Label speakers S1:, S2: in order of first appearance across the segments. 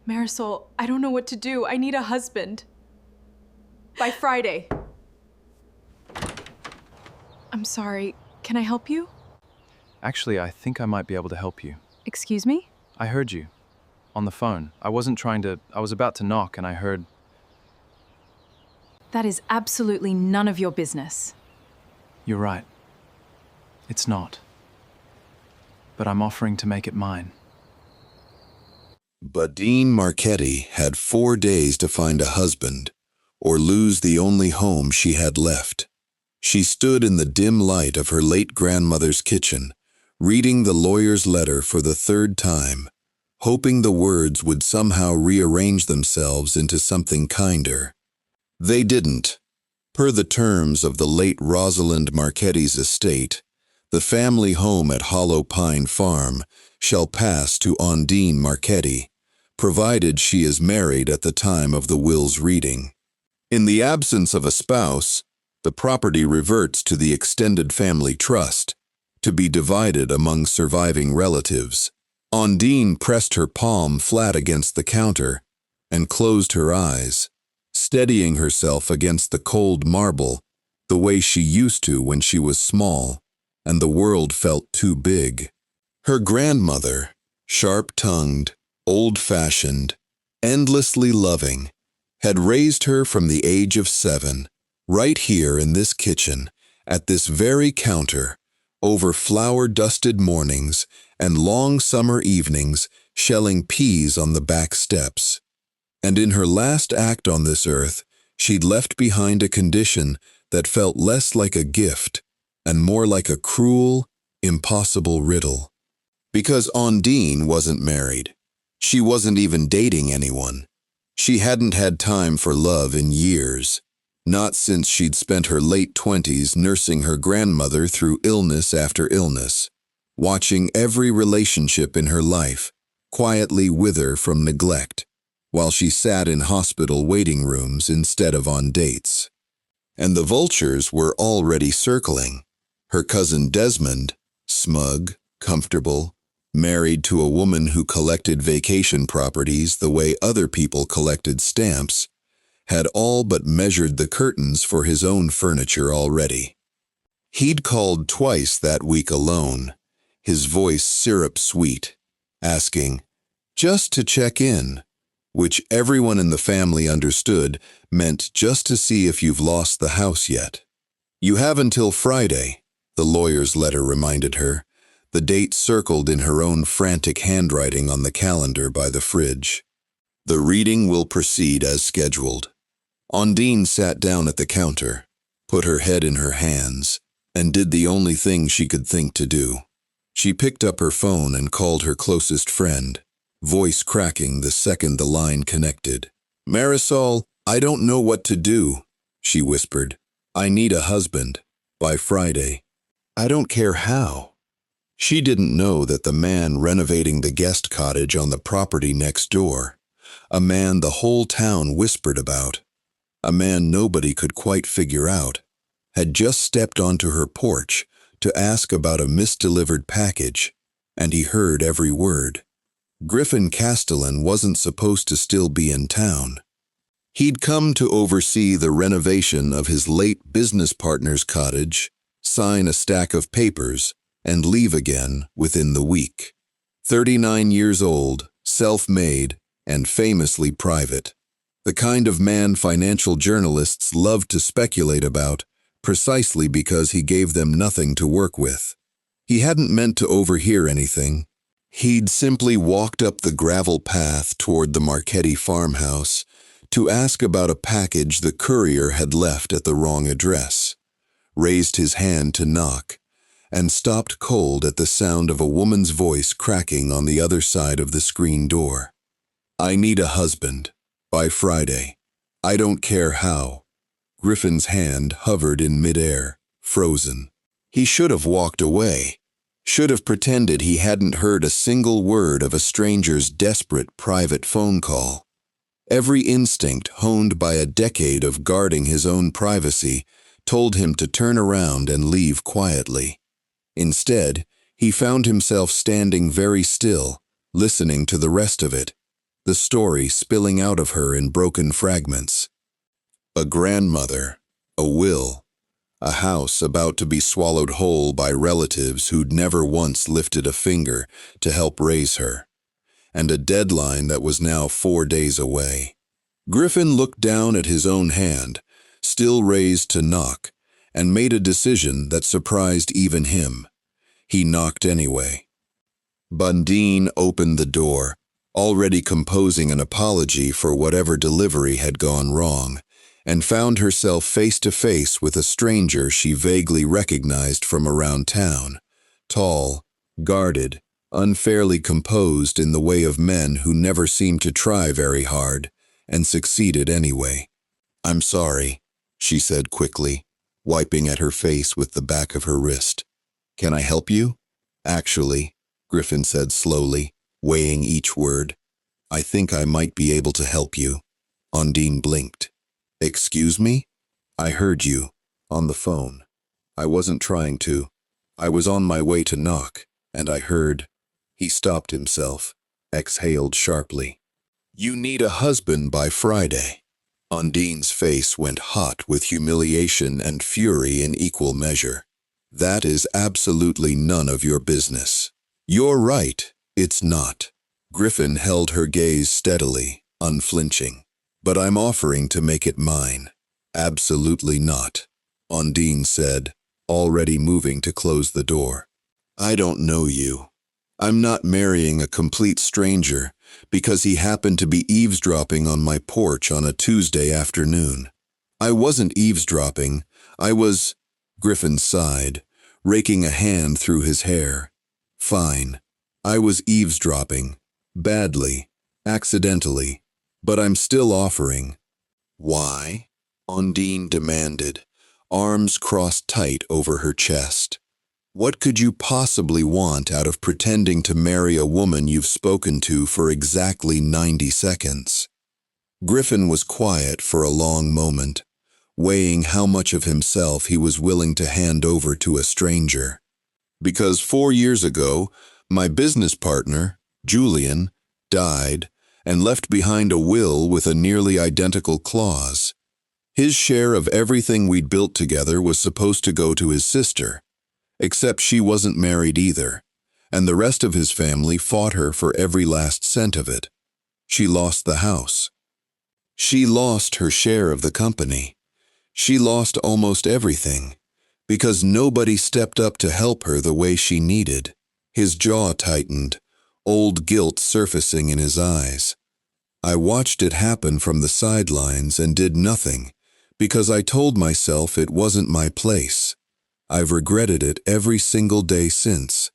S1: Marisol, I don't know what to do. I need a husband. By Friday. I'm sorry. Can I help you?
S2: Actually, I think I might be able to help you.
S1: Excuse me?
S2: I heard you. On the phone. I was about to knock and I heard...
S1: That is absolutely none of your business.
S2: You're right. It's not. But I'm offering to make it mine.
S3: Ondine Marchetti had 4 days to find a husband, or lose the only home she had left. She stood in the dim light of her late grandmother's kitchen, reading the lawyer's letter for the 3rd time, hoping the words would somehow rearrange themselves into something kinder. They didn't. Per the terms of the late Rosalind Marchetti's estate, the family home at Hollow Pine Farm shall pass to Ondine Marchetti, provided she is married at the time of the will's reading. In the absence of a spouse, the property reverts to the extended family trust, to be divided among surviving relatives. Ondine pressed her palm flat against the counter and closed her eyes, steadying herself against the cold marble the way she used to when she was small and the world felt too big. Her grandmother, sharp-tongued, old-fashioned, endlessly loving, had raised her from the age of 7, right here in this kitchen, at this very counter, over flower-dusted mornings and long summer evenings, shelling peas on the back steps. And in her last act on this earth, she'd left behind a condition that felt less like a gift and more like a cruel, impossible riddle. Because Ondine wasn't married. She wasn't even dating anyone. She hadn't had time for love in years, not since she'd spent her late 20s nursing her grandmother through illness after illness, watching every relationship in her life quietly wither from neglect, while she sat in hospital waiting rooms instead of on dates. And the vultures were already circling. Her cousin Desmond, smug, comfortable, married to a woman who collected vacation properties the way other people collected stamps, had all but measured the curtains for his own furniture already. He'd called twice that week alone, his voice syrup-sweet, asking, just to check in, which everyone in the family understood meant just to see if you've lost the house yet. You have until Friday, the lawyer's letter reminded her, the date circled in her own frantic handwriting on the calendar by the fridge. The reading will proceed as scheduled. Ondine sat down at the counter, put her head in her hands, and did the only thing she could think to do. She picked up her phone and called her closest friend, voice cracking the second the line connected. Marisol, I don't know what to do, she whispered. I need a husband. By Friday. I don't care how. She didn't know that the man renovating the guest cottage on the property next door, a man the whole town whispered about, a man nobody could quite figure out, had just stepped onto her porch to ask about a misdelivered package, and he heard every word. Griffin Castellan wasn't supposed to still be in town. He'd come to oversee the renovation of his late business partner's cottage, sign a stack of papers, and leave again within the week. 39 years old, self-made, and famously private. The kind of man financial journalists loved to speculate about, precisely because he gave them nothing to work with. He hadn't meant to overhear anything. He'd simply walked up the gravel path toward the Marchetti farmhouse to ask about a package the courier had left at the wrong address, raised his hand to knock, and stopped cold at the sound of a woman's voice cracking on the other side of the screen door. I need a husband. By Friday. I don't care how. Griffin's hand hovered in midair, frozen. He should have walked away. Should have pretended he hadn't heard a single word of a stranger's desperate private phone call. Every instinct honed by a decade of guarding his own privacy told him to turn around and leave quietly. Instead, he found himself standing very still, listening to the rest of it, the story spilling out of her in broken fragments. A grandmother, a will, a house about to be swallowed whole by relatives who'd never once lifted a finger to help raise her, and a deadline that was now 4 days away. Griffin looked down at his own hand, still raised to knock, and made a decision that surprised even him. He knocked anyway. Ondine opened the door, already composing an apology for whatever delivery had gone wrong, and found herself face to face with a stranger she vaguely recognized from around town, tall, guarded, unfairly composed in the way of men who never seemed to try very hard, and succeeded anyway. "I'm sorry," she said quickly, wiping at her face with the back of her wrist. "Can I help you?" "Actually," Griffin said slowly, weighing each word, "I think I might be able to help you." Ondine blinked. "Excuse me? I heard you. On the phone. I wasn't trying to. I was on my way to knock, and I heard—" He stopped himself, exhaled sharply. "You need a husband by Friday." Ondine's face went hot with humiliation and fury in equal measure. "That is absolutely none of your business." "You're right, it's not." Griffin held her gaze steadily, unflinching. "But I'm offering to make it mine." "Absolutely not," Ondine said, already moving to close the door. "I don't know you. I'm not marrying a complete stranger because he happened to be eavesdropping on my porch on a Tuesday afternoon. I wasn't eavesdropping, I was—" Griffin sighed, raking a hand through his hair. "Fine. I was eavesdropping. Badly. Accidentally. But I'm still offering." "Why?" Ondine demanded, arms crossed tight over her chest. "What could you possibly want out of pretending to marry a woman you've spoken to for exactly 90 seconds? Griffin was quiet for a long moment, weighing how much of himself he was willing to hand over to a stranger. "Because 4 years ago, my business partner, Julian, died and left behind a will with a nearly identical clause. His share of everything we'd built together was supposed to go to his sister, except she wasn't married either, and the rest of his family fought her for every last cent of it. She lost the house. She lost her share of the company. She lost almost everything, because nobody stepped up to help her the way she needed." His jaw tightened, old guilt surfacing in his eyes. "I watched it happen from the sidelines and did nothing, because I told myself it wasn't my place. I've regretted it every single day since.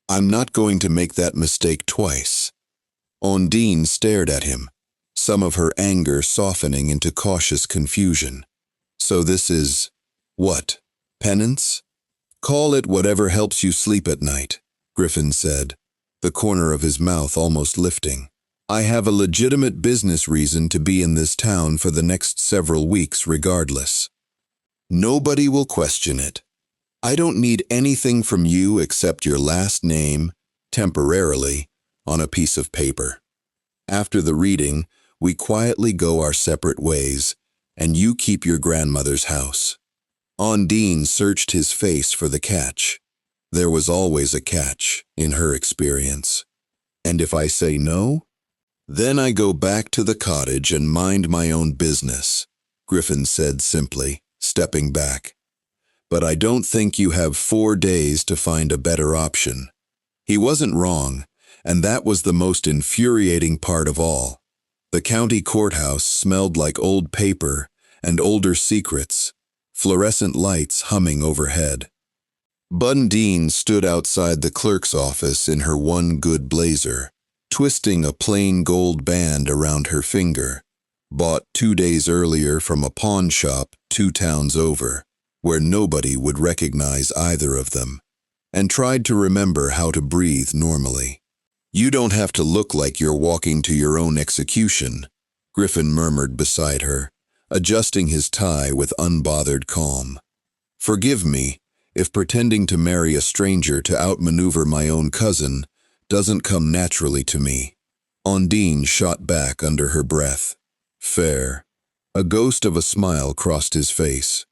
S3: I'm not going to make that mistake twice." Ondine stared at him, some of her anger softening into cautious confusion. "So this is, what, penance?" "Call it whatever helps you sleep at night," Griffin said, the corner of his mouth almost lifting. "I have a legitimate business reason to be in this town for the next several weeks regardless. Nobody will question it. I don't need anything from you except your last name, temporarily, on a piece of paper. After the reading, we quietly go our separate ways, and you keep your grandmother's house." Ondine searched his face for the catch. There was always a catch, in her experience. "And if I say no?" "Then I go back to the cottage and mind my own business," Griffin said simply, stepping back. "But I don't think you have 4 days to find a better option." He wasn't wrong, and that was the most infuriating part of all. The county courthouse smelled like old paper and older secrets, fluorescent lights humming overhead. Ondine stood outside the clerk's office in her one good blazer, twisting a plain gold band around her finger, bought 2 days earlier from a pawn shop 2 towns over, where nobody would recognize either of them, and tried to remember how to breathe normally. "You don't have to look like you're walking to your own execution," Griffin murmured beside her, adjusting his tie with unbothered calm. "Forgive me if pretending to marry a stranger to outmaneuver my own cousin doesn't come naturally to me." Ondine shot back under her breath. Fair. A ghost of a smile crossed his face.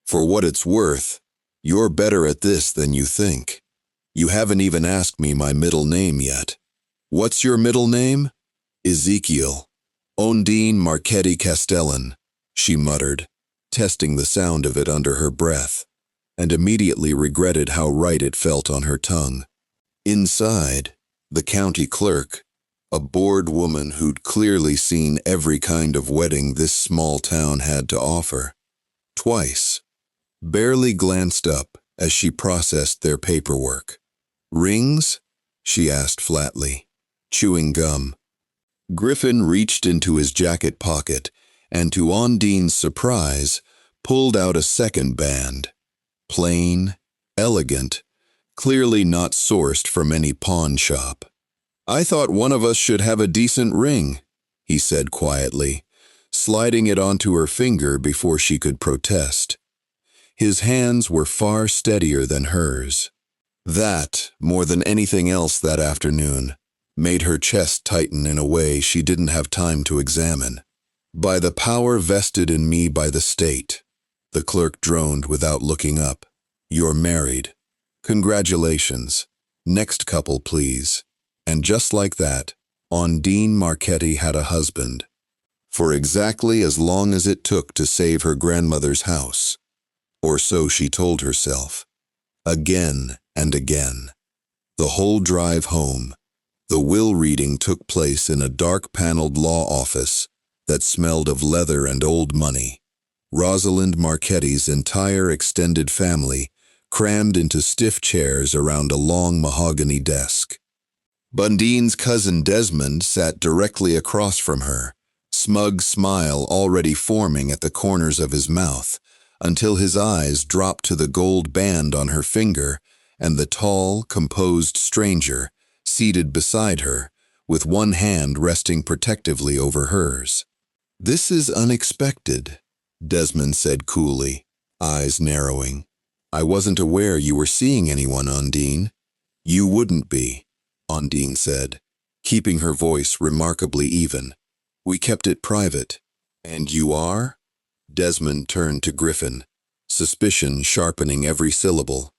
S3: For what it's worth, you're better at this than you think. You haven't even asked me my middle name yet. What's your middle name? Ezekiel. Ondine Marchetti Castellan, she muttered, testing the sound of it under her breath, and immediately regretted how right it felt on her tongue. Inside, the county clerk, a bored woman who'd clearly seen every kind of wedding this small town had to offer, twice, barely glanced up as she processed their paperwork. Rings? She asked flatly, chewing gum. Griffin reached into his jacket pocket and, to Ondine's surprise, pulled out a second band. Plain, elegant, clearly not sourced from any pawn shop. I thought one of us should have a decent ring, he said quietly, sliding it onto her finger before she could protest. His hands were far steadier than hers. That, more than anything else that afternoon, made her chest tighten in a way she didn't have time to examine. By the power vested in me by the state, the clerk droned without looking up. You're married. Congratulations. Next couple, please. And just like that, Ondine Marchetti had a husband. For exactly as long as it took to save her grandmother's house. Or so she told herself. Again and again. The whole drive home, the will reading took place in a dark-paneled law office that smelled of leather and old money. Rosalind Marchetti's entire extended family crammed into stiff chairs around a long mahogany desk. Ondine's cousin Desmond sat directly across from her, smug smile already forming at the corners of his mouth, until his eyes dropped to the gold band on her finger and the tall, composed stranger seated beside her, with one hand resting protectively over hers. This is unexpected, Desmond said coolly, eyes narrowing. I wasn't aware you were seeing anyone, Ondine. You wouldn't be, Ondine said, keeping her voice remarkably even. We kept it private. And you are? Desmond turned to Griffin, suspicion sharpening every syllable.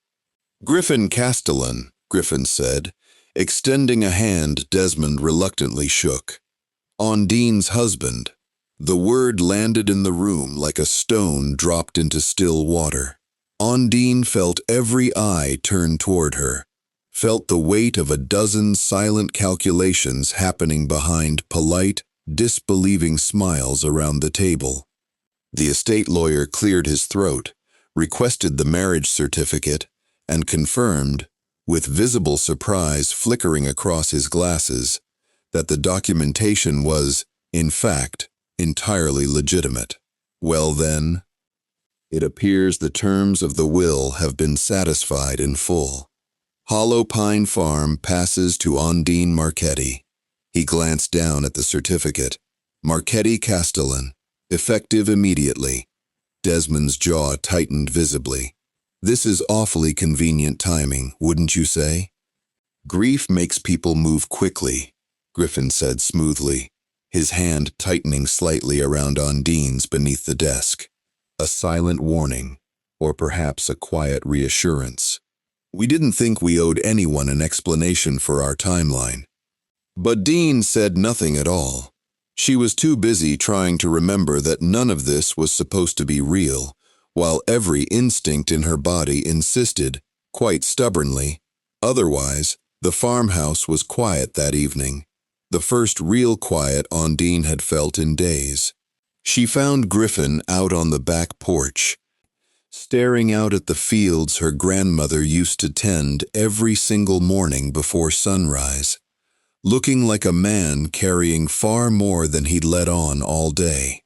S3: Griffin Castellan, Griffin said, extending a hand Desmond reluctantly shook. Ondine's husband. The word landed in the room like a stone dropped into still water. Ondine felt every eye turn toward her, felt the weight of a dozen silent calculations happening behind polite, disbelieving smiles around the table. The estate lawyer cleared his throat, requested the marriage certificate, and confirmed, with visible surprise flickering across his glasses, that the documentation was, in fact, entirely legitimate. Well then, it appears the terms of the will have been satisfied in full. Hollow Pine Farm passes to Ondine Marchetti. He glanced down at the certificate. Marchetti Castellan, effective immediately. Desmond's jaw tightened visibly. This is awfully convenient timing, wouldn't you say? Grief makes people move quickly, Griffin said smoothly, his hand tightening slightly around Ondine's beneath the desk. A silent warning, or perhaps a quiet reassurance. We didn't think we owed anyone an explanation for our timeline. But Dean said nothing at all. She was too busy trying to remember that none of this was supposed to be real, while every instinct in her body insisted, quite stubbornly. Otherwise, the farmhouse was quiet that evening, the first real quiet Ondine had felt in days. She found Griffin out on the back porch, staring out at the fields her grandmother used to tend every single morning before sunrise, looking like a man carrying far more than he'd let on all day.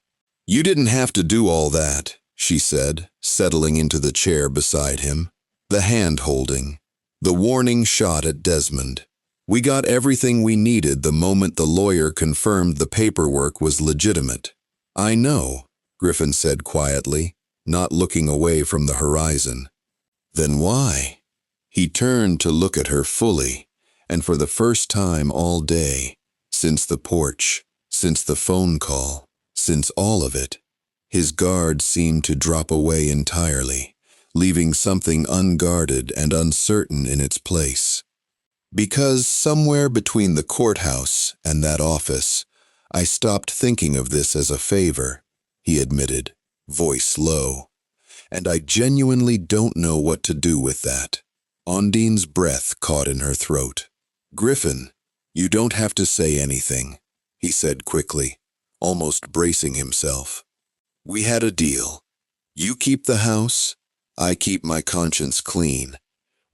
S3: You didn't have to do all that, she said, settling into the chair beside him. The hand-holding, the warning shot at Desmond. We got everything we needed the moment the lawyer confirmed the paperwork was legitimate. I know, Griffin said quietly, not looking away from the horizon. Then why? He turned to look at her fully, and for the first time all day, Since the porch, since the phone call, since all of it, his guard seemed to drop away entirely, leaving something unguarded and uncertain in its place. Because somewhere between the courthouse and that office, I stopped thinking of this as a favor, he admitted, voice low. And I genuinely don't know what to do with that. Ondine's breath caught in her throat. Griffin, you don't have to say anything, he said quickly, almost bracing himself. We had a deal. You keep the house, I keep my conscience clean.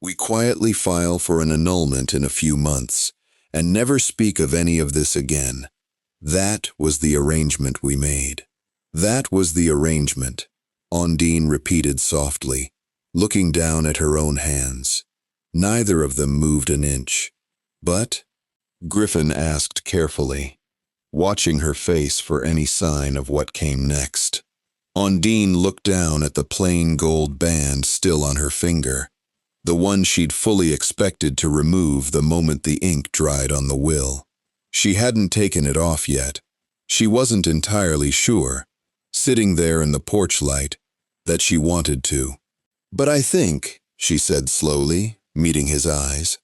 S3: We quietly file for an annulment in a few months, and never speak of any of this again. That was the arrangement we made. That was the arrangement, Ondine repeated softly, looking down at her own hands. Neither of them moved an inch. But? Griffin asked carefully, watching her face for any sign of what came next. Ondine looked down at the plain gold band still on her finger, the one she'd fully expected to remove the moment the ink dried on the will. She hadn't taken it off yet. She wasn't entirely sure, sitting there in the porch light, that she wanted to. But I think, she said slowly, meeting his eyes,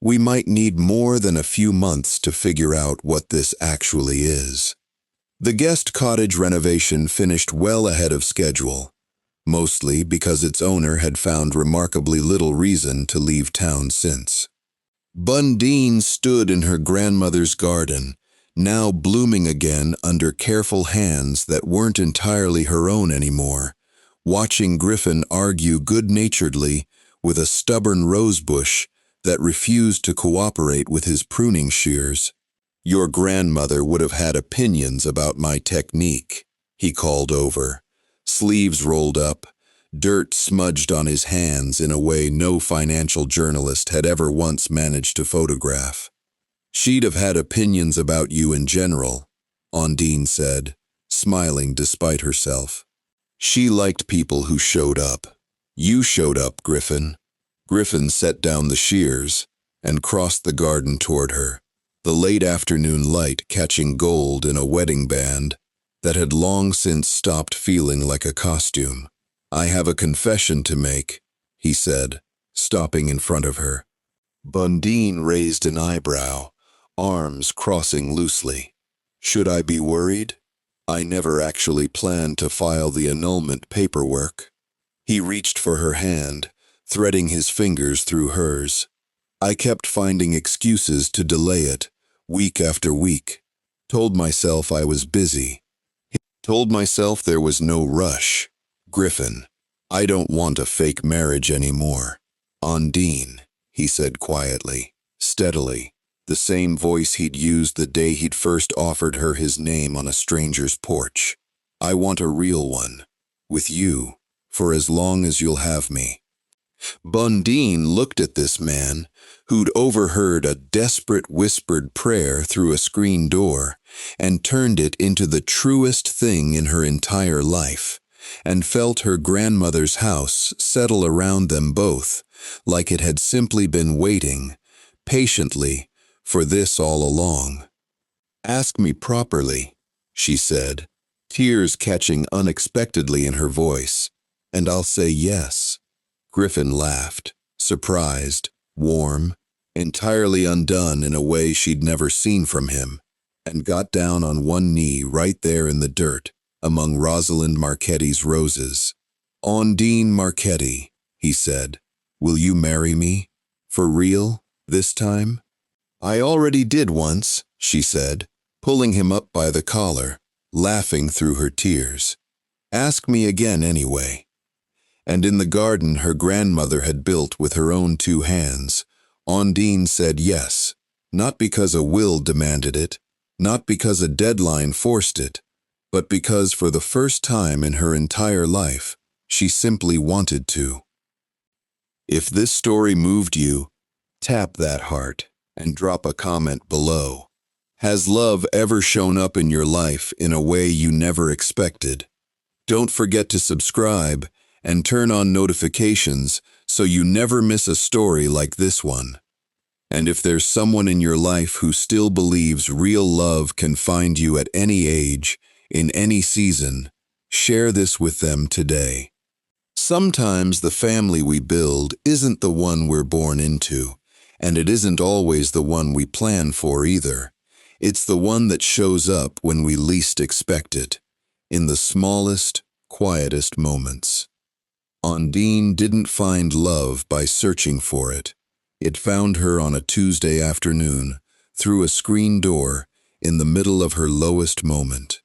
S3: we might need more than a few months to figure out what this actually is. The guest cottage renovation finished well ahead of schedule, mostly because its owner had found remarkably little reason to leave town since. Ondine stood in her grandmother's garden, now blooming again under careful hands that weren't entirely her own anymore, watching Griffin argue good-naturedly with a stubborn rosebush that refused to cooperate with his pruning shears. Your grandmother would have had opinions about my technique, he called over, sleeves rolled up, dirt smudged on his hands in a way no financial journalist had ever once managed to photograph. She'd have had opinions about you in general, Ondine said, smiling despite herself. She liked people who showed up. You showed up, Griffin. Griffin set down the shears and crossed the garden toward her, the late afternoon light catching gold in a wedding band that had long since stopped feeling like a costume. I have a confession to make, he said, stopping in front of her. Ondine raised an eyebrow, arms crossing loosely. Should I be worried? I never actually planned to file the annulment paperwork. He reached for her hand, threading his fingers through hers. I kept finding excuses to delay it, week after week. Told myself I was busy. Told myself there was no rush. Griffin, I don't want a fake marriage anymore. Ondine, he said quietly, steadily, the same voice he'd used the day he'd first offered her his name on a stranger's porch. I want a real one, with you, for as long as you'll have me. Ondine looked at this man, who'd overheard a desperate whispered prayer through a screen door, and turned it into the truest thing in her entire life, and felt her grandmother's house settle around them both, like it had simply been waiting, patiently, for this all along. Ask me properly, she said, tears catching unexpectedly in her voice, and I'll say yes. Griffin laughed, surprised, warm, entirely undone in a way she'd never seen from him, and got down on one knee right there in the dirt, among Rosalind Marchetti's roses. Ondine Marchetti, he said, will you marry me? For real, this time? I already did once, she said, pulling him up by the collar, laughing through her tears. Ask me again anyway. And in the garden her grandmother had built with her own 2 hands, Ondine said yes, not because a will demanded it, not because a deadline forced it, but because for the first time in her entire life, she simply wanted to. If this story moved you, tap that heart and drop a comment below. Has love ever shown up in your life in a way you never expected? Don't forget to subscribe and turn on notifications so you never miss a story like this one. And if there's someone in your life who still believes real love can find you at any age, in any season, share this with them today. Sometimes the family we build isn't the one we're born into, and it isn't always the one we plan for either. It's the one that shows up when we least expect it, in the smallest, quietest moments. Ondine didn't find love by searching for it. It found her on a Tuesday afternoon, through a screen door, in the middle of her lowest moment.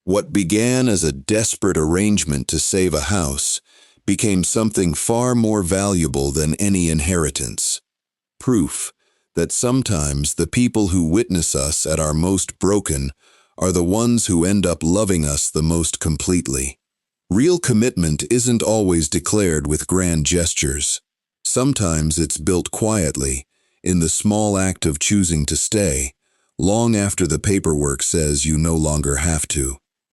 S3: What began as a desperate arrangement to save a house became something far more valuable than any inheritance. Proof that sometimes the people who witness us at our most broken are the ones who end up loving us the most completely. Real commitment isn't always declared with grand gestures. Sometimes it's built quietly, in the small act of choosing to stay, long after the paperwork says you no longer have to.